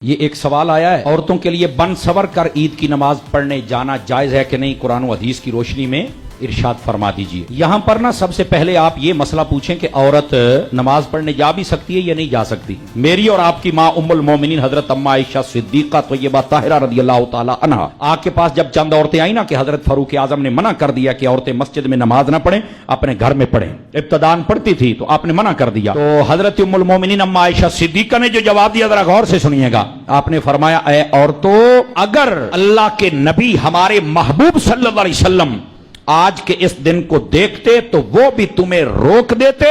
یہ ایک سوال آیا ہے، عورتوں کے لیے بن سور کر عید کی نماز پڑھنے جانا جائز ہے کہ نہیں؟ قرآن و حدیث کی روشنی میں ارشاد فرما دیجئے۔ یہاں پر نا سب سے پہلے آپ یہ مسئلہ پوچھیں کہ عورت نماز پڑھنے جا بھی سکتی ہے یا نہیں جا سکتی۔ میری اور آپ کی ماں ام المومنین حضرت اماں عائشہ صدیقہ طیبہ طاہرہ رضی اللہ تعالی عنہا آپ کے پاس جب چند عورتیں آئیں نا کہ حضرت فاروق اعظم نے منع کر دیا کہ عورتیں مسجد میں نماز نہ پڑھیں، اپنے گھر میں پڑھیں، ابتداءً پڑھتی تھی تو آپ نے منع کر دیا، تو حضرت ام المومنین اماں عائشہ صدیقہ نے جو جواب دیا ذرا غور سے سنیے گا۔ آپ نے فرمایا، اے عورتوں، اگر اللہ کے نبی ہمارے محبوب صلی اللہ علیہ وسلم آج کے اس دن کو دیکھتے تو وہ بھی تمہیں روک دیتے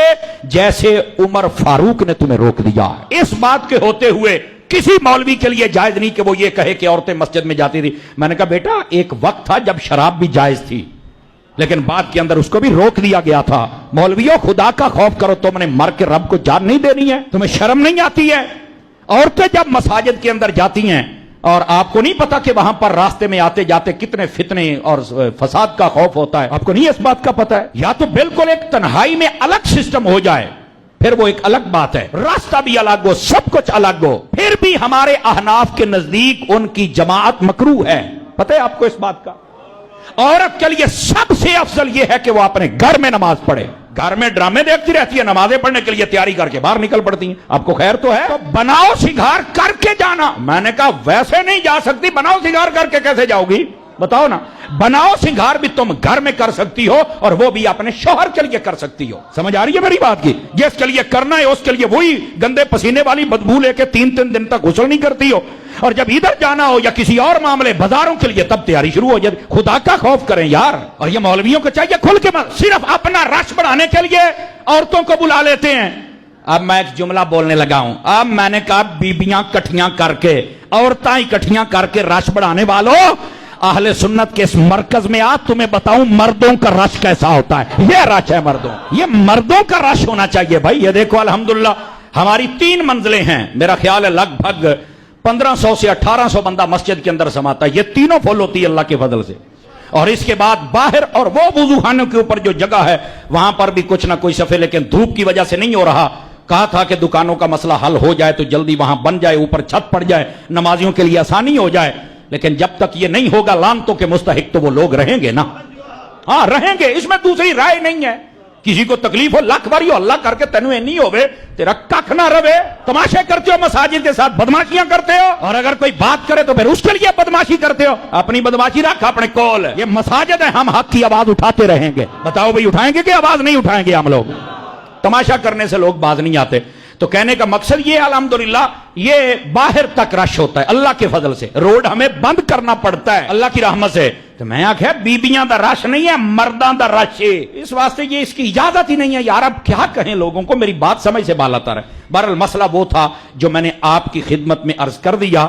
جیسے عمر فاروق نے تمہیں روک دیا۔ اس بات کے ہوتے ہوئے کسی مولوی کے لیے جائز نہیں کہ وہ یہ کہے کہ عورتیں مسجد میں جاتی تھی۔ میں نے کہا بیٹا، ایک وقت تھا جب شراب بھی جائز تھی، لیکن بعد کے اندر اس کو بھی روک دیا گیا تھا۔ مولویوں، خدا کا خوف کرو، تم نے مر کے رب کو جان نہیں دینی ہے؟ تمہیں شرم نہیں آتی ہے؟ عورتیں جب مساجد کے اندر جاتی ہیں اور آپ کو نہیں پتا کہ وہاں پر راستے میں آتے جاتے کتنے فتنے اور فساد کا خوف ہوتا ہے؟ آپ کو نہیں اس بات کا پتا ہے؟ یا تو بالکل ایک تنہائی میں الگ سسٹم ہو جائے، پھر وہ ایک الگ بات ہے، راستہ بھی الگ ہو، سب کچھ الگ ہو، پھر بھی ہمارے احناف کے نزدیک ان کی جماعت مکروہ ہے۔ پتہ ہے آپ کو اس بات کا؟ عورت کے لیے سب سے افضل یہ ہے کہ وہ اپنے گھر میں نماز پڑھے۔ گھر میں ڈرامے دیکھتی رہتی ہے، نمازیں پڑھنے کے لیے تیاری کر کے باہر نکل پڑتی ہیں۔ آپ کو خیر تو ہے؟ تو بناؤ سنگار کر کے جانا۔ میں نے کہا ویسے نہیں جا سکتی، بناؤ سنگار کر کے کیسے جاؤ گی؟ بتاؤ نا۔ بناؤ سنگار بھی تم گھر میں کر سکتی ہو اور وہ بھی اپنے شوہر کے لیے کر سکتی ہو۔ سمجھ آ رہی ہے میری بات کی؟ جس کے لیے کرنا ہے اس کے لیے وہی گندے پسینے والی بدبو لے کے تین دن تک غسل نہیں کرتی ہو، اور جب ادھر جانا ہو یا کسی اور معاملے بازاروں کے لیے تب تیاری شروع ہو جائے۔ خدا کا خوف کریں یار۔ اور یہ مولویوں کو چاہیے کھل کے صرف اپنا رش بڑھانے کے لیے عورتوں کو بلا لیتے ہیں۔ اب میں ایک جملہ بولنے لگا ہوں، اب میں نے کہا بیبیاں کٹھیاں کر کے، عورتیں اکٹھیاں کر کے رش بڑھانے والوں، اہل سنت کے اس مرکز میں آپ تمہیں بتاؤں مردوں کا رش کیسا ہوتا ہے۔ یہ رش ہے مردوں، یہ مردوں کا رش ہونا چاہیے بھائی۔ یہ دیکھو الحمدللہ ہماری 3 منزلیں ہیں، میرا خیال ہے لگ بھگ 1500 سے 1800 بندہ مسجد کے اندر سماتا ہے۔ یہ تینوں فل ہوتی ہے اللہ کے فضل سے، اور اس کے بعد باہر اور وہ وضو خانوں کے اوپر جو جگہ ہے وہاں پر بھی کچھ نہ کوئی صفے، لیکن دھوپ کی وجہ سے نہیں ہو رہا۔ کہا تھا کہ دکانوں کا مسئلہ حل ہو جائے تو جلدی وہاں بن جائے، اوپر چھت پڑ جائے، نمازیوں کے لیے آسانی ہو جائے، لیکن جب تک یہ نہیں ہوگا لعنتوں کے مستحق تو وہ لوگ رہیں گے نا۔ ہاں رہیں گے، اس میں دوسری رائے نہیں ہے۔ کسی کو تکلیف ہو لاکھ باری ہو، اللہ کر کے تینوں نہیں ہوئے، تیرا ککھ نہ روے۔ تماشے کرتے ہو مساجد کے ساتھ، بدماشیاں کرتے ہو، اور اگر کوئی بات کرے تو پھر اس کے لیے بدماشی کرتے ہو۔ اپنی بدماشی رکھ اپنے کول۔ یہ مساجد ہے، ہم حق کی آواز اٹھاتے رہیں گے۔ بتاؤ بھائی اٹھائیں گے کہ آواز نہیں اٹھائیں گے؟ ہم لوگ تماشا کرنے سے لوگ باز نہیں آتے۔ تو کہنے کا مقصد یہ الحمدللہ یہ باہر تک رش ہوتا ہے اللہ کے فضل سے، روڈ ہمیں بند کرنا پڑتا ہے اللہ کی رحمت سے۔ تو میں آخیا بیبیاں دا رش نہیں ہے، مرداں دا رش ہے، اس واسطے یہ اس کی اجازت ہی نہیں ہے یار۔ اب کیا کہیں لوگوں کو، میری بات سمجھ سے بالا تر ہے۔ بہرحال مسئلہ وہ تھا جو میں نے آپ کی خدمت میں عرض کر دیا۔